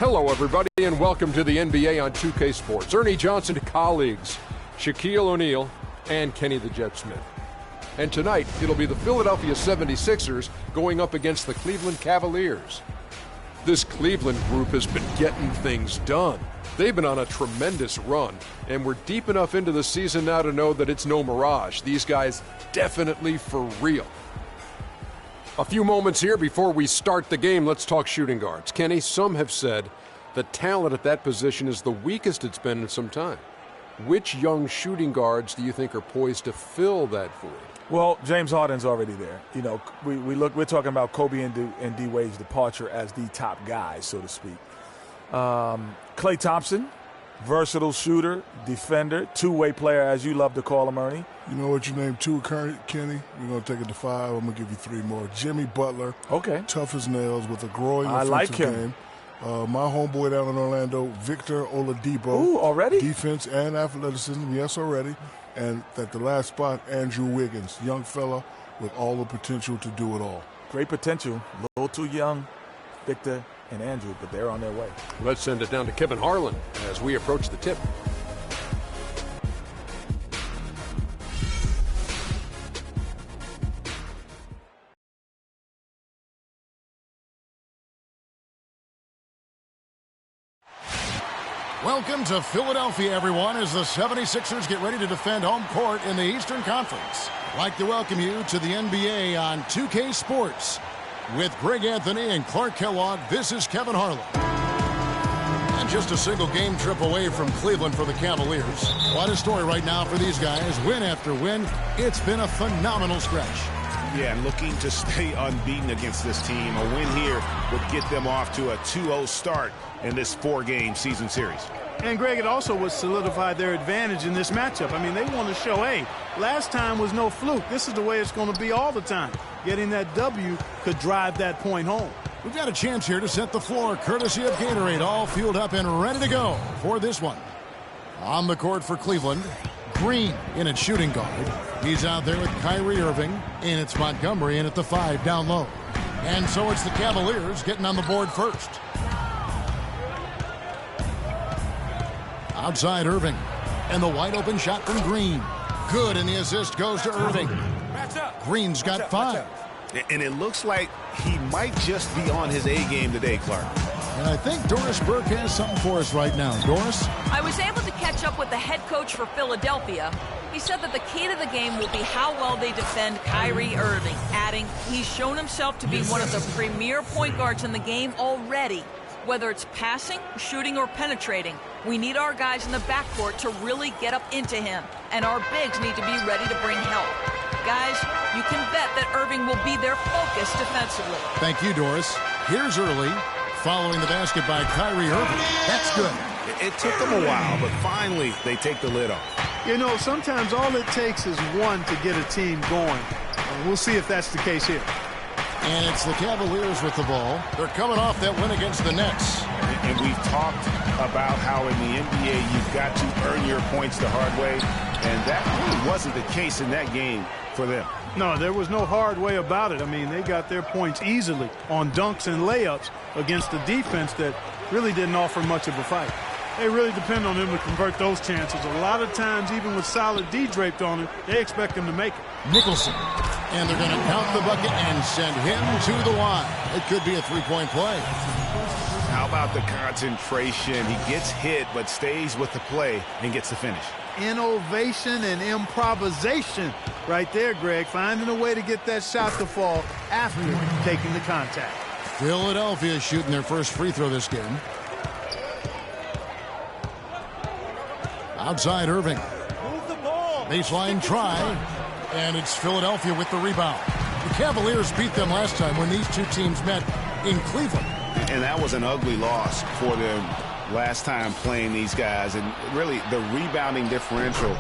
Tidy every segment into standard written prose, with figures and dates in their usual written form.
Hello, everybody, and welcome to the NBA on 2K Sports. Ernie Johnson colleagues, Shaquille O'Neal and Kenny the Jet Smith. And tonight, it'll be the Philadelphia 76ers going up against the Cleveland Cavaliers. This Cleveland group has been getting things done. They've been on a tremendous run, and we're deep enough into the season now to know that it's no mirage. These guys definitely for real. A few moments here before we start the game, let's talk shooting guards. Kenny, some have said the talent at that position is the weakest it's been in some time. Which young shooting guards do you think are poised to fill that void? Well, James Harden's already there. You know, we're talking about Kobe and D Wade's departure as the top guys, so to speak. Klay Thompson, versatile shooter, defender, two-way player, as you love to call him, Ernie. You know what you named two, Kenny? We're going to take it to 5. I'm going to give you 3 more. Jimmy Butler. Okay. Tough as nails with a growing offensive game. My homeboy down in Orlando, Victor Oladipo. Ooh, already? Defense and athleticism, yes, already. And at the last spot, Andrew Wiggins, young fella with all the potential to do it all. Great potential. A little too young, Victor and Andrew, but they're on their way. Let's send it down to Kevin Harlan as we approach the tip. Welcome to Philadelphia, everyone, as the 76ers get ready to defend home court in the Eastern Conference. I'd like to welcome you to the NBA on 2K Sports. With Greg Anthony and Clark Kellogg, this is Kevin Harlan. And just a single game trip away from Cleveland for the Cavaliers. What a story right now for these guys. Win after win, it's been a phenomenal stretch. Yeah, and looking to stay unbeaten against this team. A win here would get them off to a 2-0 start in this 4-game season series. And, Greg, it also would solidify their advantage in this matchup. I mean, they want to show, hey, last time was no fluke. This is the way it's going to be all the time. Getting that W could drive that point home. We've got a chance here to set the floor, courtesy of Gatorade, all fueled up and ready to go for this one. On the court for Cleveland, Green in at shooting guard. He's out there with Kyrie Irving, and it's Montgomery in at the 5 down low. And so it's the Cavaliers getting on the board first. Outside Irving, and the wide open shot from Green. Good, and the assist goes to Irving. Green's got 5. And it looks like he might just be on his A game today, Clark. And I think Doris Burke has something for us right now. Doris? I was able to catch up with the head coach for Philadelphia. He said that the key to the game will be how well they defend Kyrie Irving, adding he's shown himself to be one of the premier point guards in the game already. Whether it's passing, shooting, or penetrating, we need our guys in the backcourt to really get up into him, and our bigs need to be ready to bring help. Guys, you can bet that Irving will be their focus defensively. Thank you, Doris. Here's Early, following the basket by Kyrie Irving. That's good. It took them a while, but finally they take the lid off. You know, sometimes all it takes is one to get a team going. And we'll see if that's the case here. And it's the Cavaliers with the ball. They're coming off that win against the Nets. And we've talked about how in the NBA you've got to earn your points the hard way. And that really wasn't the case in that game for them. No, there was no hard way about it. I mean, they got their points easily on dunks and layups against a defense that really didn't offer much of a fight. They really depend on him to convert those chances. A lot of times, even with solid D draped on him, they expect him to make it. Nicholson. And they're going to count the bucket and send him to the line. It could be a three-point play. How about the concentration? He gets hit but stays with the play and gets the finish. Innovation and improvisation right there, Greg. Finding a way to get that shot to fall after taking the contact. Philadelphia shooting their first free throw this game. Outside Irving. Baseline try. And it's Philadelphia with the rebound. The Cavaliers beat them last time when these two teams met in Cleveland. And that was an ugly loss for them last time playing these guys. And really, the rebounding differential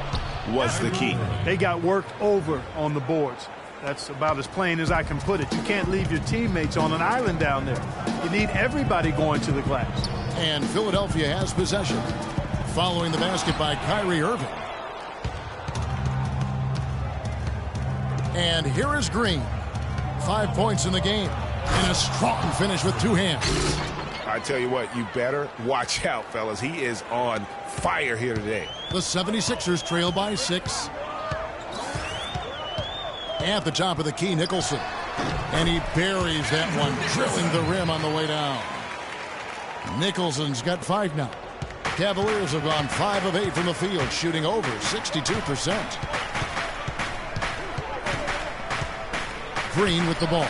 was the key. They got worked over on the boards. That's about as plain as I can put it. You can't leave your teammates on an island down there. You need everybody going to the glass. And Philadelphia has possession. Following the basket by Kyrie Irving. And here is Green. 5 points in the game. And a strong finish with 2 hands. I tell you what, you better watch out, fellas. He is on fire here today. The 76ers trail by 6. At the top of the key, Nicholson. And he buries that one, drilling the rim on the way down. Nicholson's got 5 now. Cavaliers have gone 5 of 8 from the field, shooting over 62%. Green with the ball.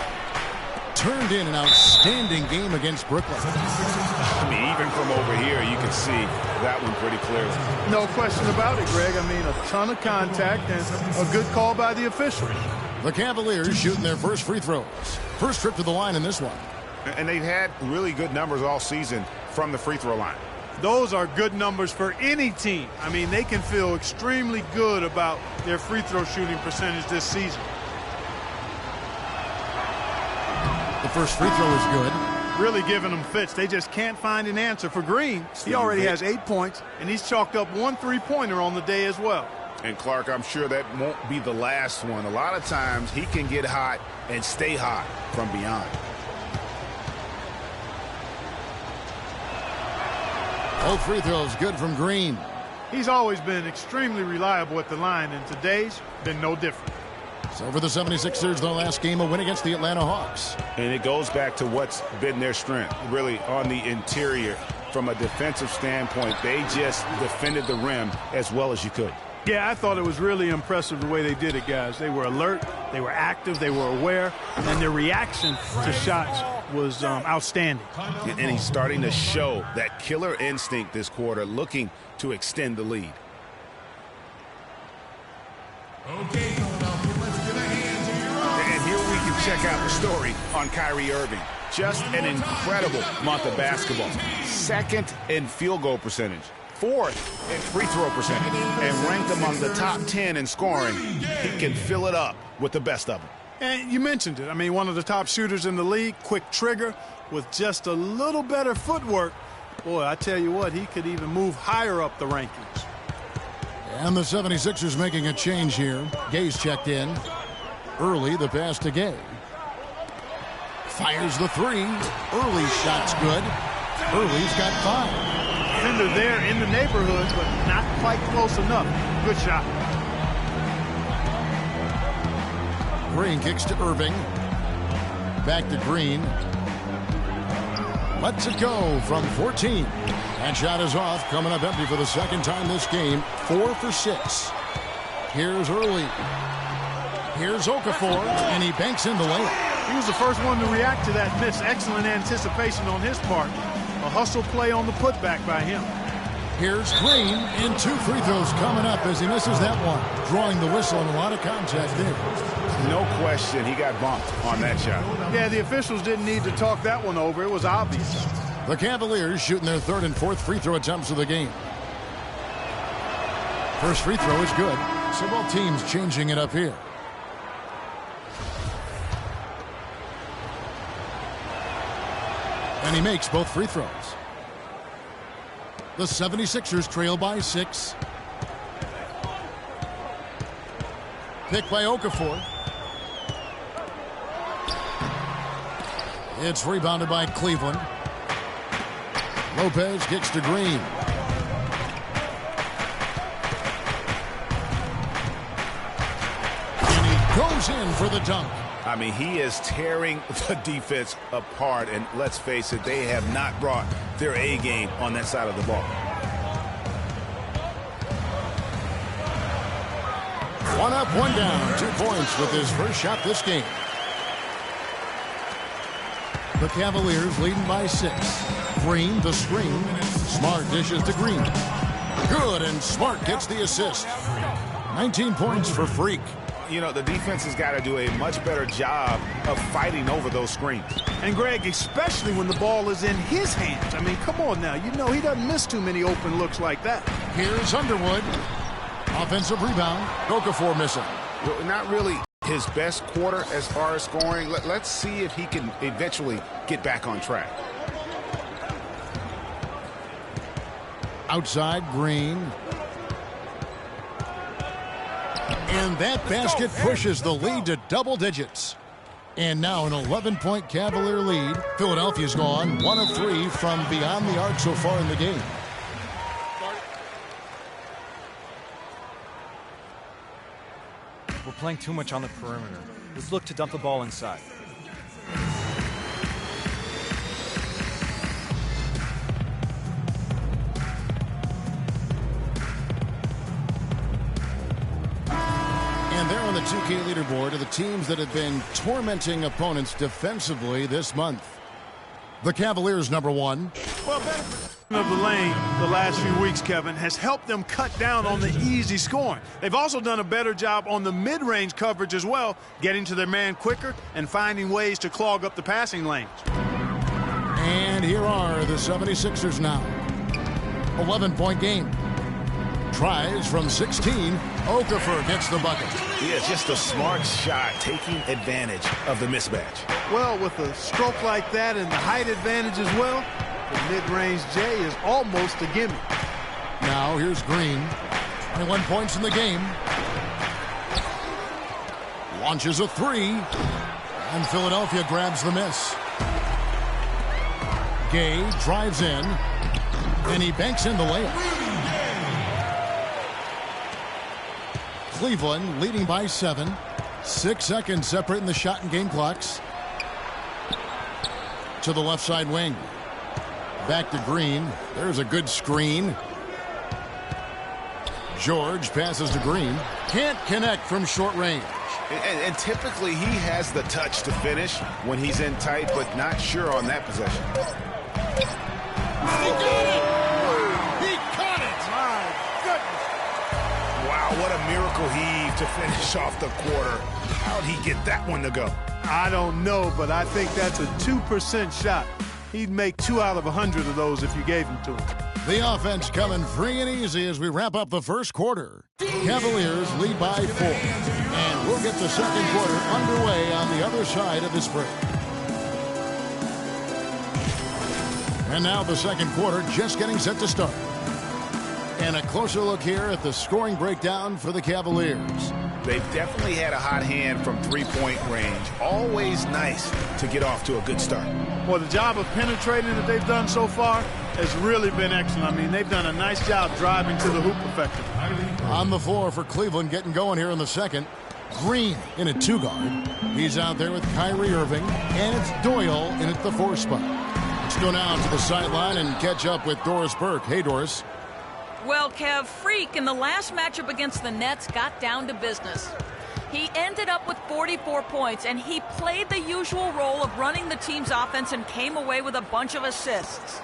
Turned in an outstanding game against Brooklyn. I mean, even from over here, you can see that one pretty clearly. No question about it, Greg. I mean, a ton of contact and a good call by the official. The Cavaliers shooting their first free throws. First trip to the line in this one. And they've had really good numbers all season from the free throw line. Those are good numbers for any team. I mean, they can feel extremely good about their free throw shooting percentage this season. The first free throw is good. Really giving them fits. They just can't find an answer for Green. He already has 8 points, and he's chalked up 1 3-pointer on the day as well. And Clark, I'm sure that won't be the last one. A lot of times he can get hot and stay hot from beyond. Both free throws good from Green. He's always been extremely reliable at the line, and today's been no different. So for the 76ers, their last game, a win against the Atlanta Hawks. And it goes back to what's been their strength, really, on the interior. From a defensive standpoint, they just defended the rim as well as you could. Yeah, I thought it was really impressive the way they did it, guys. They were alert, they were active, they were aware, and their reaction to shots was outstanding. And he's starting to show that killer instinct this quarter, looking to extend the lead. Okay, Philadelphia, let's get a hand to your And here we can check out the story on Kyrie Irving. Just an incredible month of basketball. 2nd in field goal percentage. 4th in free throw percentage, and ranked among the top 10 in scoring. He can fill it up with the best of them. And you mentioned it. I mean, one of the top shooters in the league, quick trigger, with just a little better footwork. Boy, I tell you what, he could even move higher up the rankings. And the 76ers making a change here. Gay's checked in. Early, the pass to Gay. Fires the 3. Early shot's good. Early's got 5. Defender there in the neighborhood, but not quite close enough. Good shot. Green kicks to Irving. Back to Green. Lets it go from 14. That shot is off, coming up empty for the second time this game. 4 for 6. Here's Early. Here's Okafor, and he banks in the layup. He was the first one to react to that miss. Excellent anticipation on his part. A hustle play on the putback by him. Here's Green, and 2 free throws coming up as he misses that one. Drawing the whistle and a lot of contact there. No question he got bumped on that shot. Yeah, the officials didn't need to talk that one over. It was obvious. The Cavaliers shooting their 3rd and 4th free throw attempts of the game. First free throw is good. So both teams changing it up here. And he makes both free throws. The 76ers trail by 6. Pick by Okafor. It's rebounded by Cleveland. Lopez kicks to Green. And he goes in for the dunk. I mean, he is tearing the defense apart, and let's face it, they have not brought their A game on that side of the ball. One up, one down. 2 points with his first shot this game. The Cavaliers leading by 6. Green, the screen. Smart dishes to Green. Good, and Smart gets the assist. 19 points for Freak. You know, the defense has got to do a much better job of fighting over those screens. And, Greg, especially when the ball is in his hands. I mean, come on now. You know he doesn't miss too many open looks like that. Here's Underwood. Offensive rebound. Okafor missing. Not really his best quarter as far as scoring. Let's see if he can eventually get back on track. Outside, Green. And that basket pushes the lead to double digits. And now an 11-point Cavalier lead. Philadelphia's gone 1 of 3 from beyond the arc so far in the game. We're playing too much on the perimeter. Let's look to dump the ball inside. And they're on the 2K leaderboard of the teams that have been tormenting opponents defensively this month. The Cavaliers #1. Well, better of the lane the last few weeks, Kevin, has helped them cut down on the easy scoring. They've also done a better job on the mid-range coverage as well, getting to their man quicker and finding ways to clog up the passing lanes. And here are the 76ers now. 11-point game. Tries from 16. Okafor gets the bucket. Yeah, just a smart shot, taking advantage of the mismatch. Well, with a stroke like that and the height advantage as well, the mid-range J is almost a gimme. Now here's Green. 21 points in the game. Launches a 3. And Philadelphia grabs the miss. Gay drives in. And he banks in the layup. Cleveland leading by 7. 6 seconds separating the shot and game clocks. To the left side wing. Back to Green. There's a good screen. George passes to Green. Can't connect from short range. And typically he has the touch to finish when he's in tight, but not sure on that possession. He got it! He caught it! My goodness. Wow, what a miracle heave to finish off the quarter. How'd he get that one to go? I don't know, but I think that's a 2% shot. He'd make 2 out of 100 of those if you gave them to him. The offense coming free and easy as we wrap up the first quarter. Cavaliers lead by 4. And we'll get the second quarter underway on the other side of this break. And now the second quarter just getting set to start. And a closer look here at the scoring breakdown for the Cavaliers. They've definitely had a hot hand from three-point range. Always nice to get off to a good start. Well, the job of penetrating that they've done so far has really been excellent. I mean, they've done a nice job driving to the hoop effectively. On the floor for Cleveland getting going here in the second. Green in a 2-guard. He's out there with Kyrie Irving. And it's Doyle in at the 4 spot. Let's go now to the sideline and catch up with Doris Burke. Hey, Doris. Well, Kev, Freak in the last matchup against the Nets got down to business. He ended up with 44 points, and he played the usual role of running the team's offense and came away with a bunch of assists.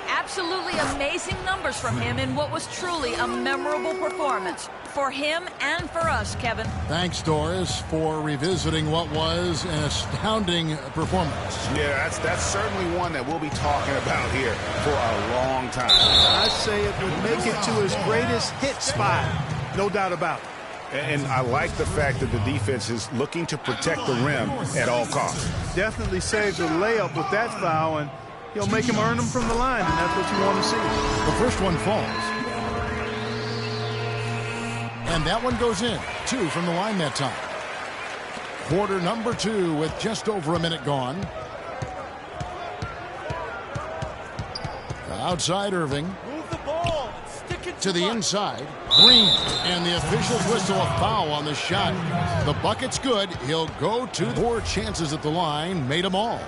Absolutely amazing numbers from him in what was truly a memorable performance for him and for us, Kevin. Thanks, Doris, for revisiting what was an astounding performance. Yeah, that's certainly one that we'll be talking about here for a long time. I say it would make it to his greatest hit spot, no doubt about it. And I like the fact that the defense is looking to protect the rim at all costs. Definitely saves a layup with that foul, and he'll make him earn them from the line, and that's what you want to see. The first one falls. And that one goes in. 2 from the line that time. Quarter number 2 with just over a minute gone. Outside Irving. Move the ball. Stick it To the inside. Green. And the officials whistle a foul on the shot. The bucket's good. He'll go to 4 chances at the line. Made them all.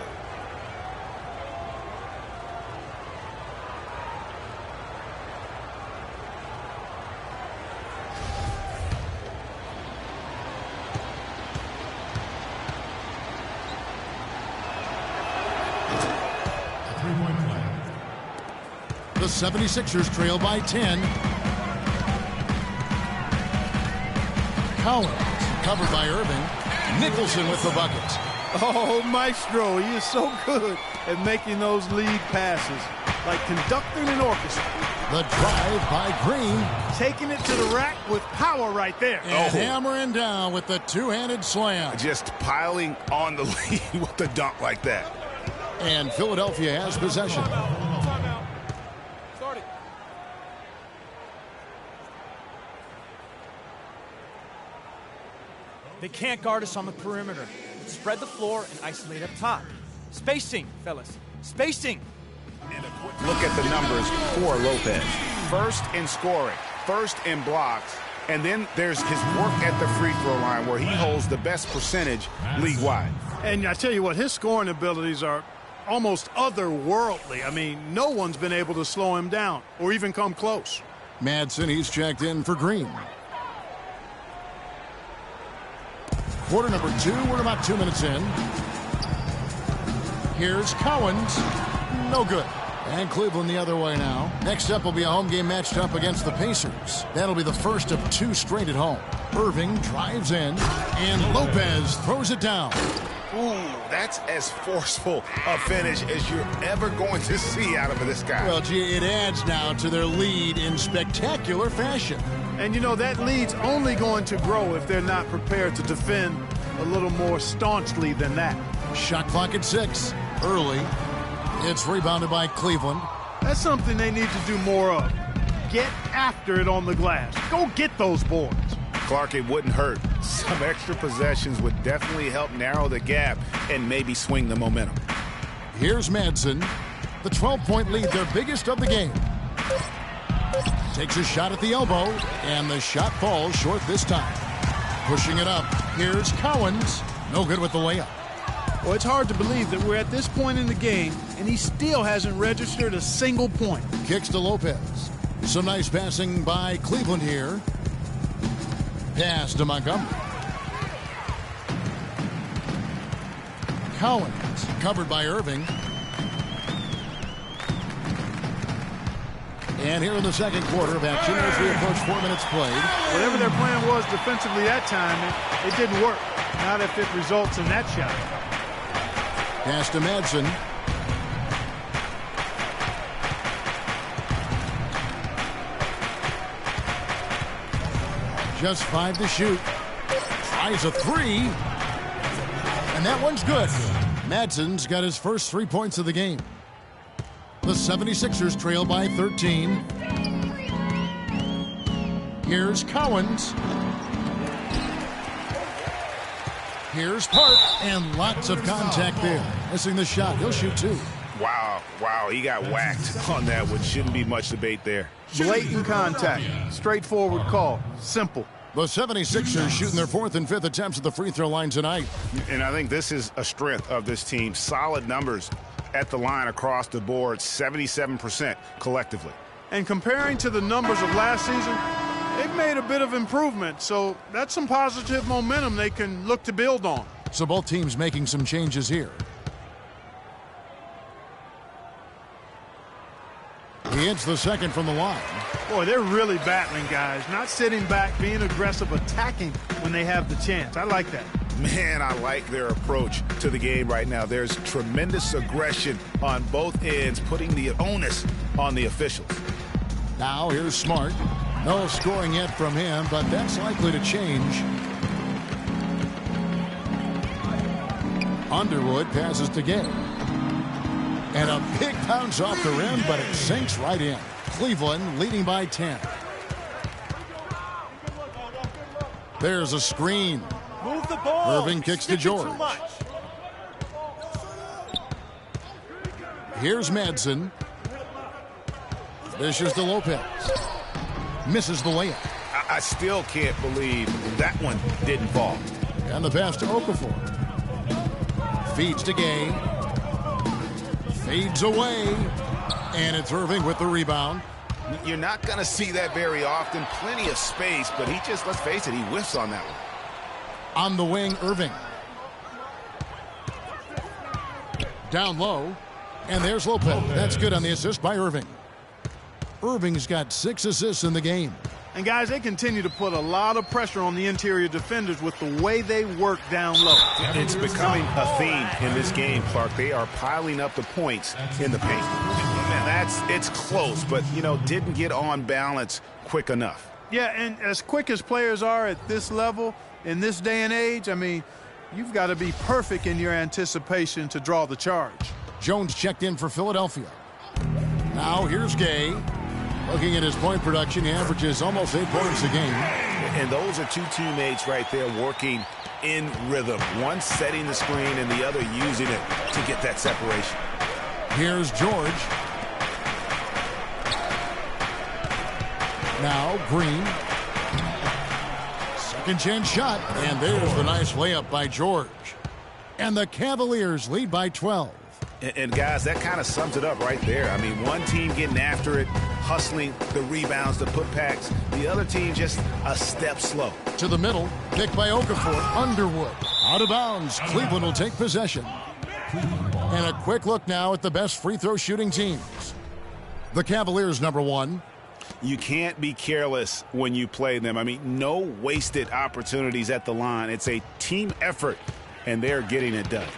The 76ers trail by 10. Collins covered by Irving. Nicholson with the bucket. Oh, Maestro, he is so good at making those lead passes, like conducting an orchestra. The drive by Green. Taking it to the rack with power right there. And hammering down with the two-handed slam. Just piling on the lead with the dunk like that. And Philadelphia has possession. They can't guard us on the perimeter. Spread the floor and isolate up top. Spacing, fellas. Spacing. Look at the numbers for Lopez. First in scoring, first in blocks, and then there's his work at the free throw line where he holds the best percentage league-wide. And I tell you what, his scoring abilities are almost otherworldly. I mean, no one's been able to slow him down or even come close. Madsen, he's checked in for Green. Quarter number 2, we're about 2 minutes in. Here's Cowens. No good. And Cleveland the other way now. Next up will be a home game matched up against the Pacers. That'll be the first of 2 straight at home. Irving drives in, and Lopez throws it down. Ooh, that's as forceful a finish as you're ever going to see out of this guy. Well, gee, it adds now to their lead in spectacular fashion. And, you know, that lead's only going to grow if they're not prepared to defend a little more staunchly than that. Shot clock at 6. Early. It's rebounded by Cleveland. That's something they need to do more of. Get after it on the glass. Go get those boards. Clark, it wouldn't hurt. Some extra possessions would definitely help narrow the gap and maybe swing the momentum. Here's Madsen. The 12-point lead, their biggest of the game. Takes a shot at the elbow, and the shot falls short this time. Pushing it up. Here's Cowens. No good with the layup. Well, it's hard to believe that we're at this point in the game, and he still hasn't registered a single point. Kicks to Lopez. Some nice passing by Cleveland here. Pass to Montgomery. Cowens covered by Irving. And here in the second quarter of action as we approach 4 minutes played. Whatever their plan was defensively that time, it didn't work. Not if it results in that shot. Pass to Madsen. Just 5 to shoot. Tries a 3. And that one's good. Madsen's got his first 3 points of the game. The 76ers trail by 13. Here's Cowens. Here's Park, and lots of contact there. Missing the shot. He'll shoot 2. Wow, he got whacked on that one. Shouldn't be much debate there. Blatant contact. Straightforward call. Simple. The 76ers shooting their 4th and 5th attempts at the free throw line tonight. And I think this is a strength of this team. Solid numbers at the line across the board, 77% collectively. And comparing to the numbers of last season, they've made a bit of improvement, so that's some positive momentum they can look to build on. So both teams making some changes here. He hits the second from the line. Boy, they're really battling, guys. Not sitting back, being aggressive, attacking when they have the chance. I like that. Man, I like their approach to the game right now. There's tremendous aggression on both ends, putting the onus on the officials. Now here's Smart. No scoring yet from him, but that's likely to change. Underwood passes to Gay. And a big bounce off the rim, but it sinks right in. Cleveland leading by 10. There's a screen. Move the ball. Irving kicks to George. Here's Madsen. Dishes to Lopez. Misses the layup. I still can't believe that one didn't fall. And the pass to Okafor. Feeds to Gay. Fades away. And it's Irving with the rebound. You're not going to see that very often. Plenty of space, but he just, let's face it, he whiffs on that one. On the wing, Irving. Down low. And there's Lopez. That's good on the assist by Irving. Irving's got 6 assists in the game. And, guys, they continue to put a lot of pressure on the interior defenders with the way they work down low. It's becoming a theme in this game, Clark. They are piling up the points in the paint. Man, it's close, but, didn't get on balance quick enough. Yeah, and as quick as players are at this level, in this day and age, I mean, you've got to be perfect in your anticipation to draw the charge. Jones checked in for Philadelphia. Now here's Gay. Looking at his point production, he averages almost 8 points a game. And those are two teammates right there working in rhythm. One setting the screen and the other using it to get that separation. Here's George. Now Green. Second chance shot. And there's the nice layup by George. And the Cavaliers lead by 12. And guys, that kind of sums it up right there. I mean, one team getting after it, hustling the rebounds, the putbacks. The other team just a step slow. To the middle, picked by Okafor. Underwood. Out of bounds. Cleveland will take possession. And a quick look now at the best free throw shooting teams. The Cavaliers, number 1. You can't be careless when you play them. I mean, no wasted opportunities at the line. It's a team effort, and they're getting it done.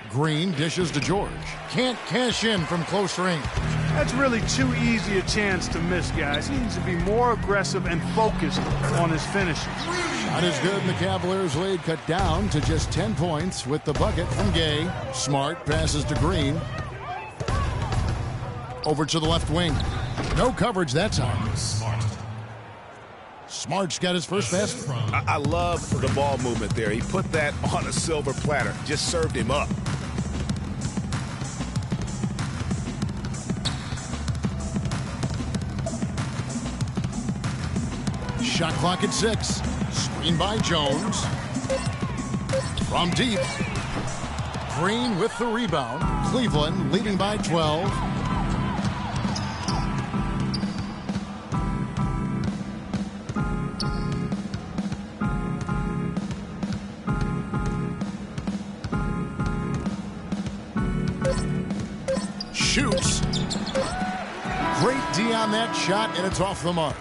Green dishes to George. Can't cash in from close range. That's really too easy a chance to miss, guys. He needs to be more aggressive and focused on his finishes. Shot is good, and the Cavaliers' lead cut down to just 10 points with the bucket from Gay. Smart passes to Green. Over to the left wing. No coverage that time. Smart's got his first basket. I love the ball movement there. He put that on a silver platter. Just served him up. Shot clock at 6. Screen by Jones. From deep. Green with the rebound. Cleveland leading by 12. Shoots. Great D on that shot, and it's off the mark.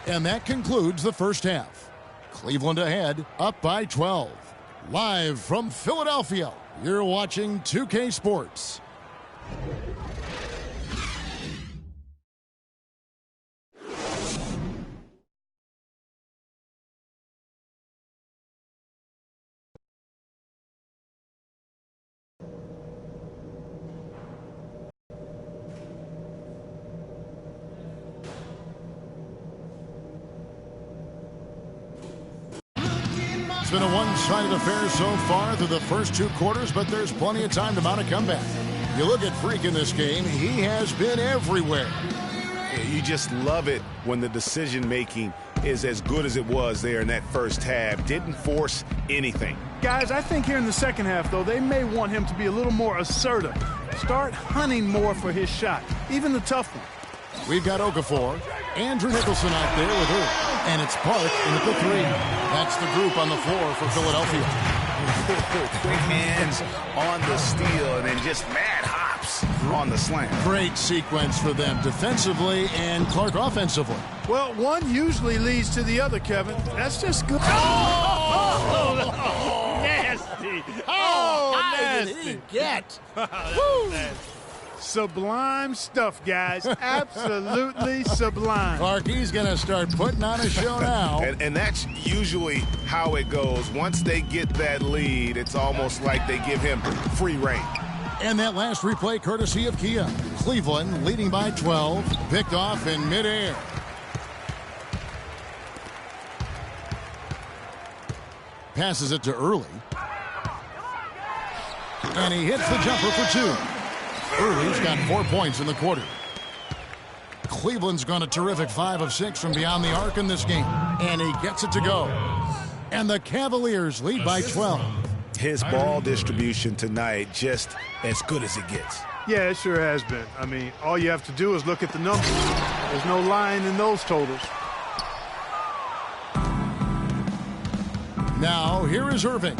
And that concludes the first half. Cleveland ahead, up by 12. Live from Philadelphia, you're watching 2K Sports. It's been a one-sided affair so far through the first 2 quarters, but there's plenty of time to mount a comeback. You look at Freak in this game, he has been everywhere. You just love it when the decision-making is as good as it was there in that first half. Didn't force anything. Guys, I think here in the second half, though, they may want him to be a little more assertive. Start hunting more for his shot, even the tough one. We've got Okafor, Andrew Nicholson out there with her, and it's Park in at the 3. That's the group on the floor for Philadelphia. Quick hands on the steal and then just mad hops on the slam. Great sequence for them defensively and Clark offensively. Well, one usually leads to the other, Kevin. That's just good. Nasty. How did he get? Sublime stuff, guys. Absolutely sublime. Clark, he's going to start putting on a show now. And that's usually how it goes. Once they get that lead, it's almost like they give him free reign. And that last replay courtesy of Kia. Cleveland leading by 12. Picked off in midair. Passes it to Early. And he hits the jumper for 2. Early's got 4 points in the quarter. Cleveland's gone a terrific 5 of 6 from beyond the arc in this game. And he gets it to go. And the Cavaliers lead by 12. His ball distribution tonight just as good as it gets. Yeah, it sure has been. I mean, all you have to do is look at the numbers. There's no lying in those totals. Now, here is Irving.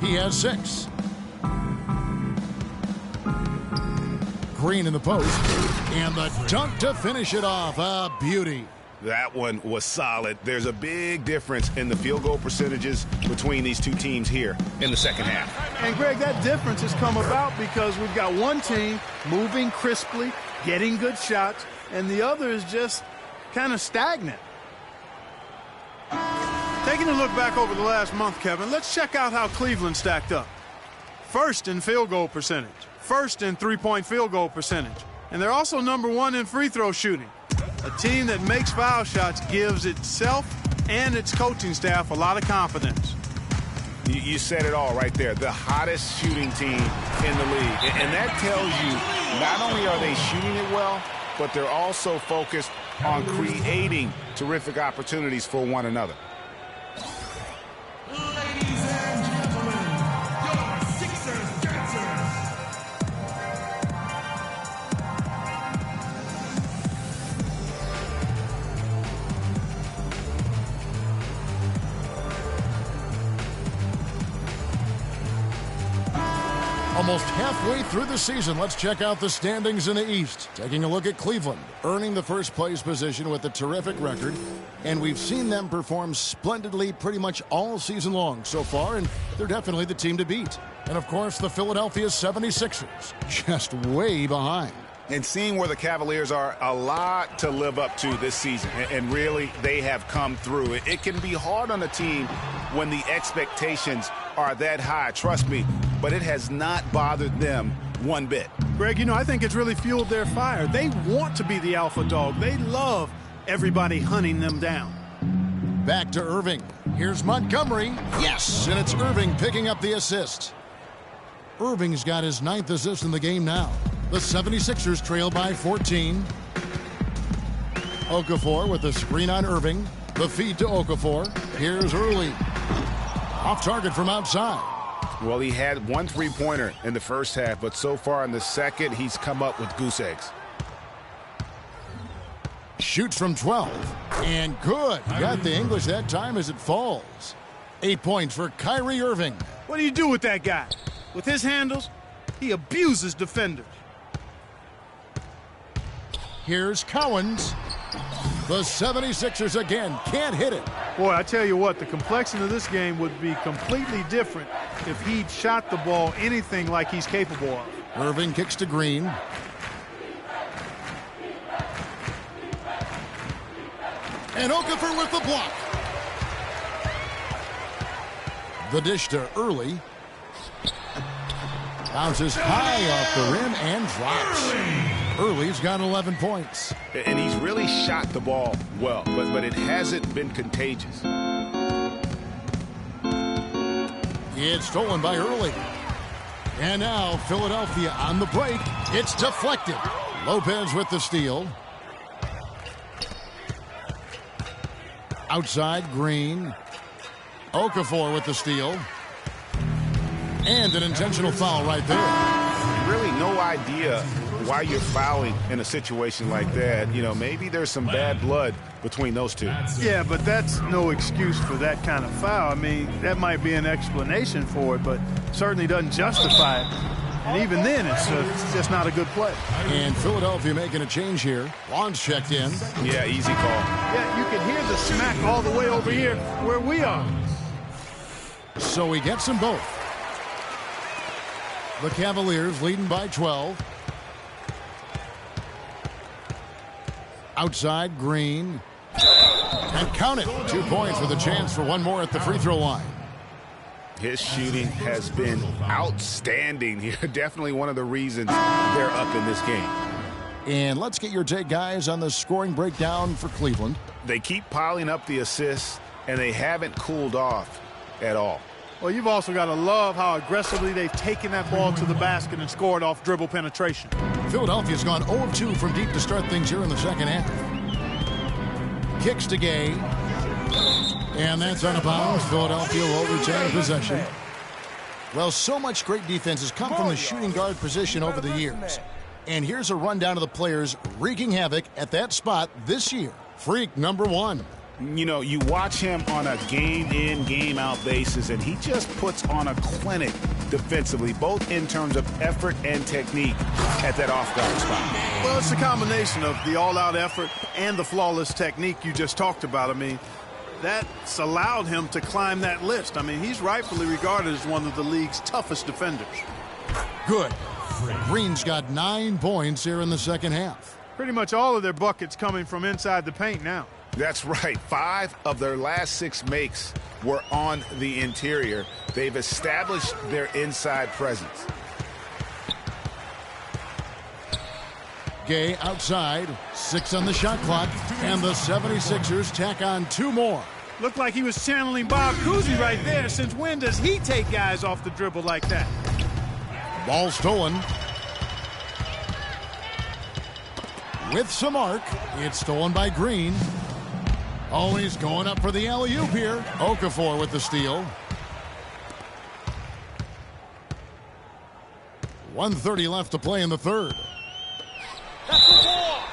He has 6. Green in the post. And the dunk to finish it off. A beauty. That one was solid. There's a big difference in the field goal percentages between these two teams here in the second half. And, Greg, that difference has come about because we've got one team moving crisply, getting good shots, and the other is just kind of stagnant. Taking a look back over the last month, Kevin, let's check out how Cleveland stacked up. First in field goal percentage. First in three-point field goal percentage. And they're also #1 in free throw shooting. A team that makes foul shots gives itself and its coaching staff a lot of confidence. You said it all right there. The hottest shooting team in the league. And that tells you not only are they shooting it well, but they're also focused on creating terrific opportunities for one another. Ladies and gentlemen, your Sixers dancers. Almost halfway through the season, let's check out the standings in the East. Taking a look at Cleveland, earning the first place position with a terrific record. And we've seen them perform splendidly pretty much all season long so far, and they're definitely the team to beat. And, of course, the Philadelphia 76ers, just way behind. And seeing where the Cavaliers are, a lot to live up to this season. And really, they have come through. It can be hard on a team when the expectations are that high, trust me, but it has not bothered them one bit. Greg, I think it's really fueled their fire. They want to be the alpha dog. They love everybody hunting them down. Back to Irving. Here's Montgomery. Yes, and it's Irving picking up the assist. Irving's got his 9th assist in the game now. The 76ers trail by 14. Okafor with a screen on Irving. The feed to Okafor. Here's Early. Off target from outside. Well, he had 1 3-pointer in the first half, but so far in the second, he's come up with goose eggs. Shoots from 12. And good. Got the English that time as it falls. 8 points for Kyrie Irving. What do you do with that guy? With his handles, he abuses defenders. Here's Cowens. The 76ers again can't hit it. Boy, I tell you what, the complexion of this game would be completely different if he'd shot the ball anything like he's capable of. Irving kicks to Green. And Okafor with the block. The dish to Early. Bounces high off the rim and drops. Early's got 11 points. And he's really shot the ball well, but it hasn't been contagious. It's stolen by Early. And now Philadelphia on the break. It's deflected. Lopez with the steal. Outside, Green. Okafor with the steal. And an intentional foul right there. Really no idea why you're fouling in a situation like that. Maybe there's some bad blood between those two. Yeah, but that's no excuse for that kind of foul. I mean, that might be an explanation for it, but certainly doesn't justify it. And even then, it's just not a good play. And Philadelphia making a change here. Lon's checked in. Yeah, easy call. Yeah, you can hear the smack all the way over here where we are. So he gets them both. The Cavaliers leading by 12. Outside, Green. And count it. 2 points with a chance for one more at the free throw line. His shooting has been outstanding here. Definitely one of the reasons they're up in this game. And let's get your take, guys, on the scoring breakdown for Cleveland. They keep piling up the assists, and they haven't cooled off at all. Well, you've also got to love how aggressively they've taken that ball to the basket and scored off dribble penetration. Philadelphia's gone 0 of 2 from deep to start things here in the second half. Kicks to Gay. And that's out of bounds. Philadelphia will retain possession. Well, so much great defense has come from the shooting guard position over the years. And here's a rundown of the players wreaking havoc at that spot this year. Freak number 1. You watch him on a game-in, game-out basis, and he just puts on a clinic defensively, both in terms of effort and technique at that off-guard spot. Well, it's a combination of the all-out effort and the flawless technique you just talked about. I mean, that's allowed him to climb that list. I mean, he's rightfully regarded as one of the league's toughest defenders. Good. Green's got 9 points here in the second half. Pretty much all of their buckets coming from inside the paint now. That's right. 5 of their last 6 makes were on the interior. They've established their inside presence. Gay outside, 6 on the shot clock, and the 76ers tack on 2 more. Looked like he was channeling Bob Cousy right there. Since when does he take guys off the dribble like that? Ball stolen. With some arc, it's stolen by Green. Oh, he's going up for the alley-oop here. Okafor with the steal. 1:30 left to play in the third.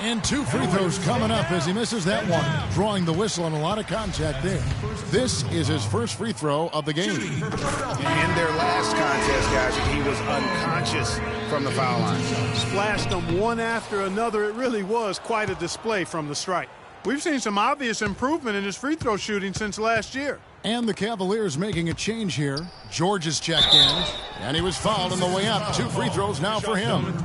And 2 free throws coming up as he misses that one. Drawing the whistle and a lot of contact there. This is his first free throw of the game. In their last contest, guys, he was unconscious from the foul line. Splashed them one after another. It really was quite a display from the stripe. We've seen some obvious improvement in his free throw shooting since last year. And the Cavaliers making a change here. George is checked in, and he was fouled on the way up. 2 free throws now for him.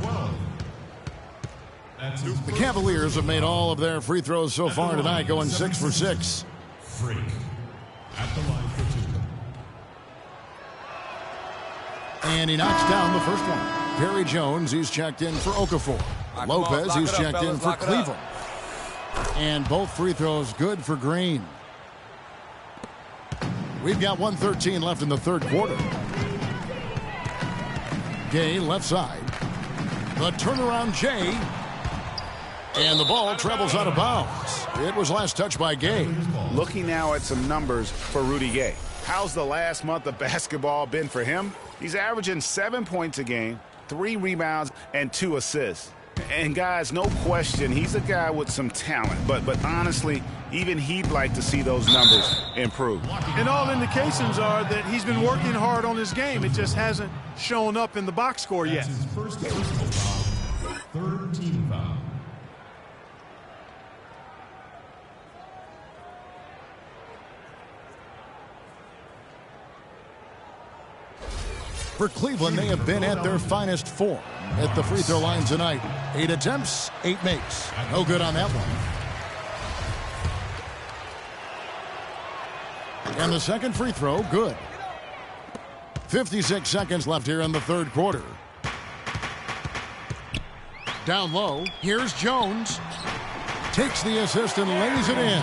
The Cavaliers have made all of their free throws so far tonight, going 6 for 6. Freak at the line for 2. And he knocks down the first one. Perry Jones, he's checked in for Okafor. Lopez, he's checked in for Cleveland. And both free throws good for Green. We've got 1:13 left in the third quarter. Gay left side. The turnaround Jay. And the ball travels out of bounds. It was last touched by Gay. Looking now at some numbers for Rudy Gay. How's the last month of basketball been for him? He's averaging 7 points a game, 3 rebounds, and 2 assists. And guys, no question, he's a guy with some talent. But honestly, even he'd like to see those numbers improve. And all indications are that he's been working hard on his game. It just hasn't shown up in the box score yet. His first personal foul, 3rd team foul. For Cleveland, they have been at their finest form at the free throw line tonight. 8 attempts, 8 makes. No good on that one. And the second free throw, good. 56 seconds left here in the third quarter. Down low, here's Jones. Takes the assist and lays it in.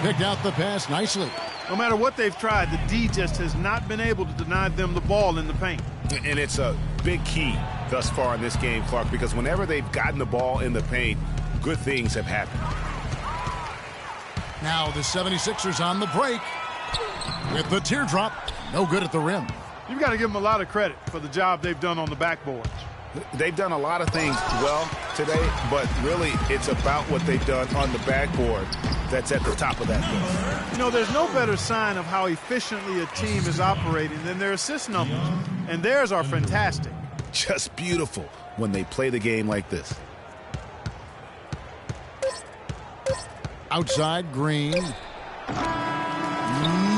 Picked out the pass nicely. No matter what they've tried, the D just has not been able to deny them the ball in the paint. And it's a big key thus far in this game, Clark, because whenever they've gotten the ball in the paint, good things have happened. Now the 76ers on the break with the teardrop. No good at the rim. You've got to give them a lot of credit for the job they've done on the backboards. They've done a lot of things well today, but really it's about what they've done on the backboard that's at the top of that list. You know, there's no better sign of how efficiently a team is operating than their assist numbers. And theirs are fantastic. Just beautiful when they play the game like this. Outside, Green.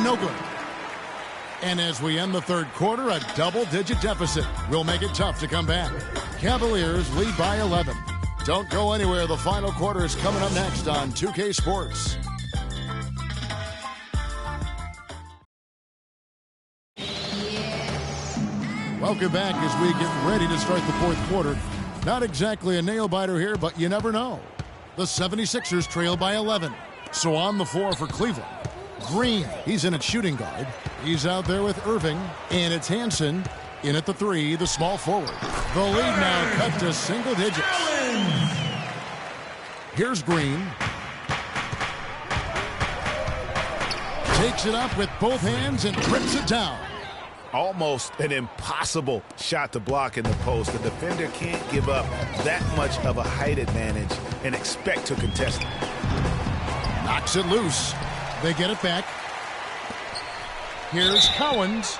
No good. And as we end the third quarter, a double-digit deficit will make it tough to come back. Cavaliers lead by 11. Don't go anywhere. The final quarter is coming up next on 2K Sports. Welcome back as we get ready to start the fourth quarter. Not exactly a nail-biter here, but you never know. The 76ers trail by 11. So on the floor for Cleveland. Green, he's in at shooting guard. He's out there with Irving. And it's Hansen in at the 3, the small forward. The lead now cut to single digits. Here's Green. Takes it up with both hands and trips it down. Almost an impossible shot to block in the post. The defender can't give up that much of a height advantage and expect to contest it. Knocks it loose. They get it back. Here's Cowens.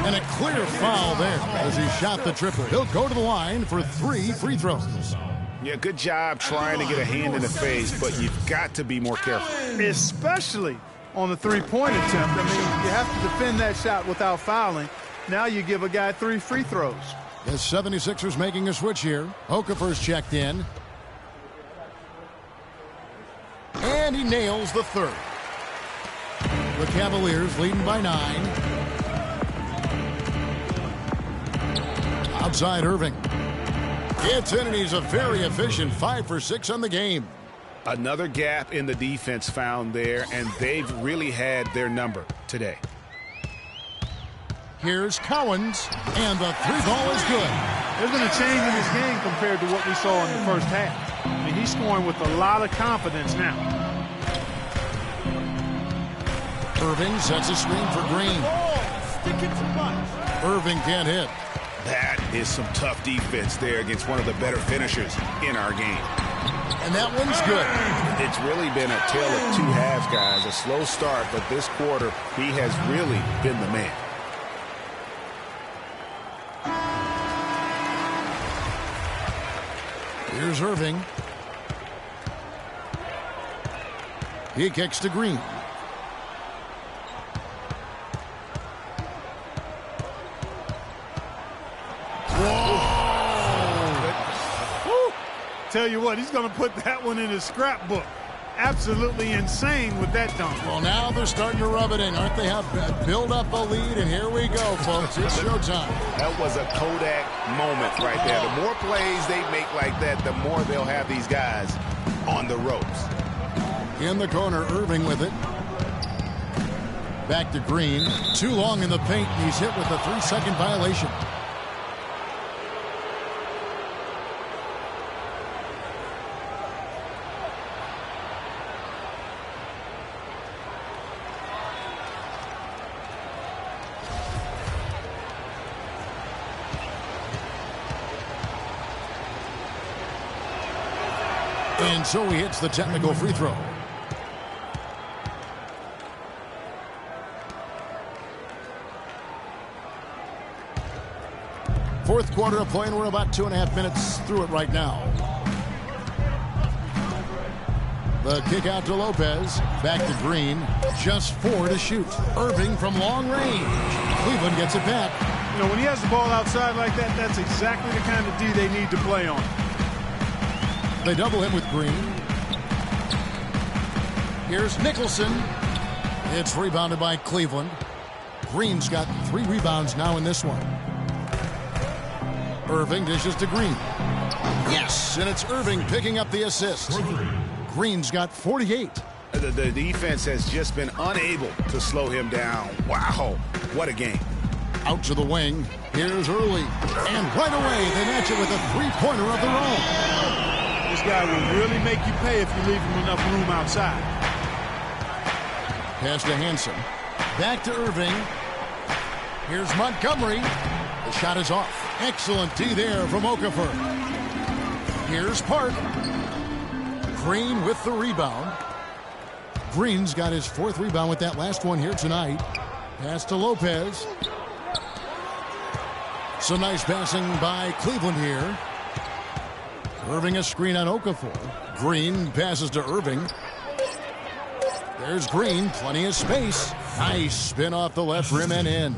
And a clear foul there as he shot the triple. He'll go to the line for 3 free throws. Yeah, good job trying to get a hand in the face, but you've got to be more careful. Especially on the three-point attempt. I mean, you have to defend that shot without fouling. Now you give a guy 3 free throws. The 76ers making a switch here. Okafor's checked in. And he nails the third. The Cavaliers leading by 9. Outside Irving. It's in, and he's a very efficient 5 for 6 on the game. Another gap in the defense found there, and they've really had their number today. Here's Cowens, and the 3-ball is good. There's been a change in this game compared to what we saw in the first half. I mean, he's scoring with a lot of confidence now. Irving sets a screen for Green. Sticking too much. Irving can't hit. That is some tough defense there against one of the better finishers in our game. And that one's good. It's really been a tale of two halves, guys. A slow start, but this quarter, he has really been the man. Here's Irving. He kicks to Green. Tell you what, he's going to put that one in his scrapbook. Absolutely insane with that dunk. Well, now they're starting to rub it in, aren't they? Have build up a lead, and here we go, folks. It's showtime. That was a Kodak moment right there. The more plays they make like that, the more they'll have these guys on the ropes. In the corner, Irving with it. Back to Green. Too long in the paint, and he's hit with a 3-second violation. And so he hits the technical free throw. Fourth quarter of play, and we're about 2.5 minutes through it right now. The kick out to Lopez. Back to Green. Just 4 to shoot. Irving from long range. Cleveland gets it back. You know, when he has the ball outside like that, that's exactly the kind of D they need to play on. They double him with Green. Here's Nicholson. It's rebounded by Cleveland. Green's got 3 rebounds now in this one. Irving dishes to Green. Yes, and it's Irving picking up the assist. Green's got 48. The defense has just been unable to slow him down. Wow, what a game. Out to the wing. Here's Early. And right away, they match it with a 3-pointer of their own. This guy will really make you pay if you leave him enough room outside. Pass to Hansen. Back to Irving. Here's Montgomery. The shot is off. Excellent D there from Okafor. Here's Park. Green with the rebound. Green's got his 4th rebound with that last one here tonight. Pass to Lopez. Some nice passing by Cleveland here. Irving a screen on Okafor. Green passes to Irving. There's Green, plenty of space. Nice spin off the left rim and in.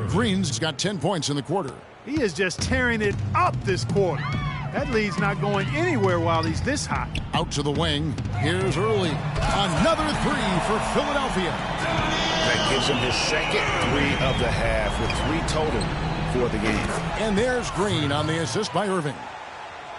Green's got 10 points in the quarter. He is just tearing it up this quarter. That lead's not going anywhere while he's this hot. Out to the wing. Here's Early. Another 3 for Philadelphia. That gives him his second 3 of the half with 3 total for the game. And there's Green on the assist by Irving.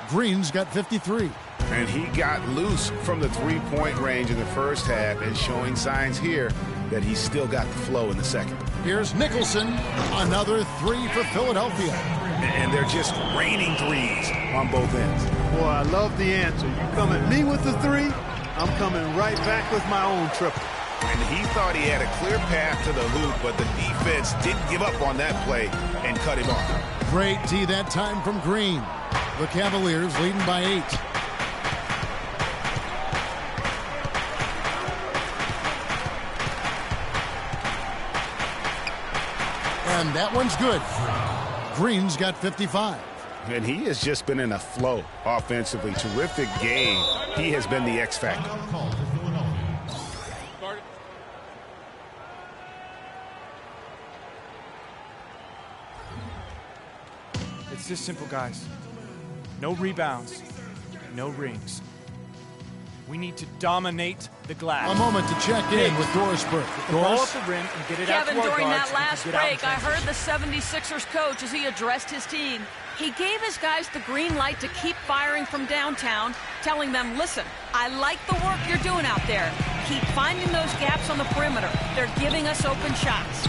Green's got 53. And he got loose from the 3-point range in the first half and showing signs here that he's still got the flow in the second. Here's Nicholson. Another 3 for Philadelphia. And they're just raining threes on both ends. Boy, I love the answer. You come at me with the 3, I'm coming right back with my own triple. And he thought he had a clear path to the hoop, but the defense didn't give up on that play and cut him off. Great D that time from Green. The Cavaliers leading by 8. And that one's good. Green's got 55. And he has just been in a flow offensively. Terrific game. He has been the X factor. It's this simple, guys. No rebounds, no rings. We need to dominate the glass. A moment to check in with Doris Burke. Ball up the rim and get it out to Kevin, our during guards that last and get out in break, I heard transition. the 76ers coach as he addressed his team. He gave his guys the green light to keep firing from downtown, telling them, listen, I like the work you're doing out there. Keep finding those gaps on the perimeter. They're giving us open shots.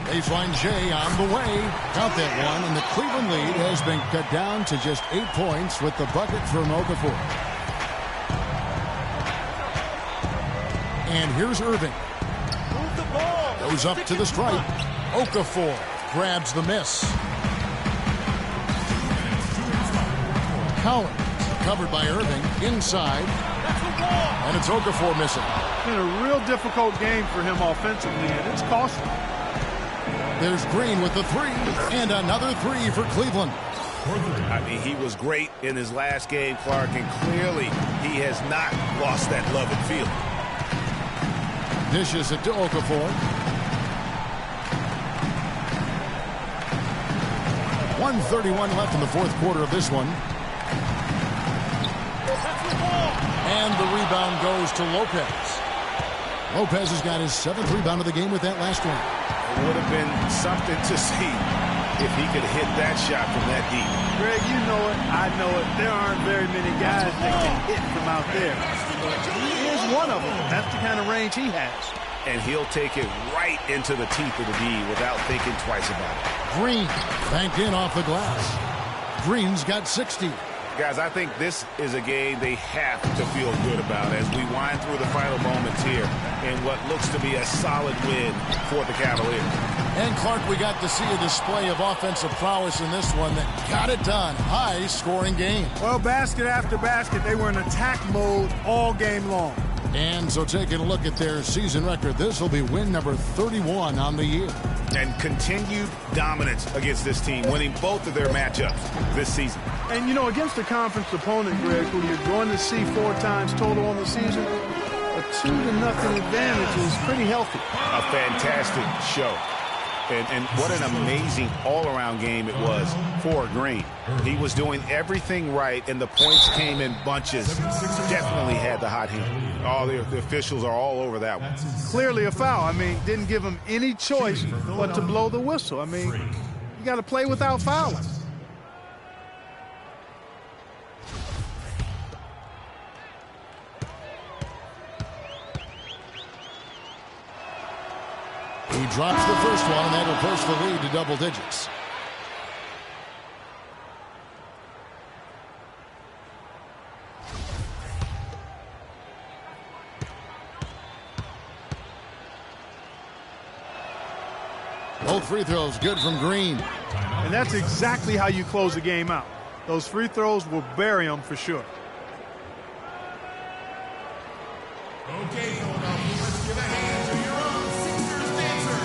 Baseline J on the way. Count that one, and the Cleveland lead has been cut down to just 8 points with the bucket from Okafor. And here's Irving. Move the ball. Goes up to the stripe. Okafor grabs the miss. Collins covered by Irving inside. And it's Okafor missing. Been a real difficult game for him offensively, and it's costly. There's Green with the three, and another three for Cleveland. I mean, he was great in his last game, Clark, and clearly he has not lost that love and feeling. Dishes it to Okafor. 1:31 left in the fourth quarter of this one. And the rebound goes to Lopez. Lopez has got his 7th rebound of the game with that last one. It would have been something to see if he could hit that shot from that deep. Greg, you know it. I know it. There aren't very many guys that can hit from out there. But he is one of them. That's the kind of range he has. And he'll take it right into the teeth of the D without thinking twice about it. Green banked in off the glass. Green's got 60. Guys, I think this is a game they have to feel good about as we wind through the final moments here in what looks to be a solid win for the Cavaliers. And Clark, we got to see a display of offensive prowess in this one that got it done. High-scoring game. Well, basket after basket, they were in attack mode all game long. And so taking a look at their season record, this will be win number 31 on the year. And continued dominance against this team, winning both of their matchups this season. And, you know, against a conference opponent, Greg, who you're going to see 4 times total on the season, a 2-0 advantage is pretty healthy. A fantastic show. And what an amazing all-around game it was for Green. He was doing everything right, and the points came in bunches. Definitely had the hot hand. All the officials are all over that one. Clearly a foul. I mean, didn't give him any choice but to blow the whistle. I mean, you got to play without fouling. He drops the first one, and that'll push the lead to double digits. Both free throws good from Green. And that's exactly how you close the game out. Those free throws will bury them for sure. Okay, Philadelphia, let's give a hand to your own Sixers dancers.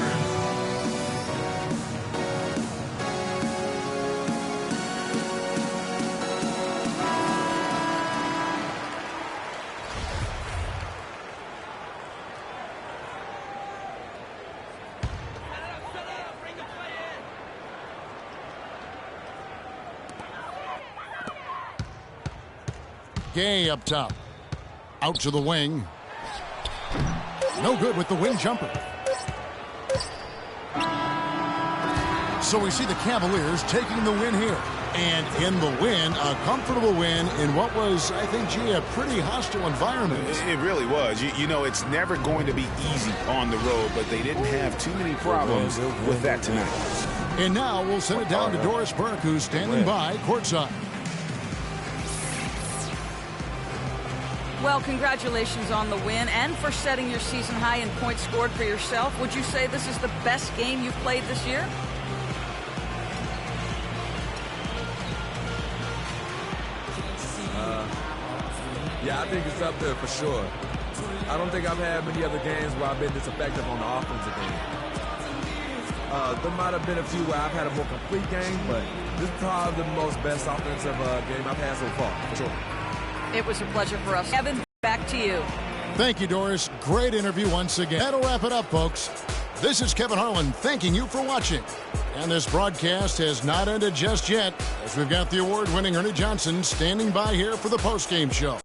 Gay up top. Out to the wing. No good with the wing jumper. So we see the Cavaliers taking the win here. And in the win, a comfortable win in what was, I think, G, a pretty hostile environment. It really was. You know, it's never going to be easy on the road, but they didn't have too many problems with that tonight. And now we'll send it down to Doris Burke, who's standing by courtside. Well, congratulations on the win and for setting your season high in points scored for yourself. Would you say this is the best game you've played this year? Yeah, I think it's up there for sure. I don't think I've had many other games where I've been this effective on the offensive end. There might have been a few where I've had a more complete game, but this is probably the most best offensive game I've had so far, for sure. It was a pleasure for us. Evan, back to you. Thank you, Doris. Great interview once again. That'll wrap it up, folks. This is Kevin Harlan thanking you for watching. And this broadcast has not ended just yet, as we've got the award-winning Ernie Johnson standing by here for the postgame show.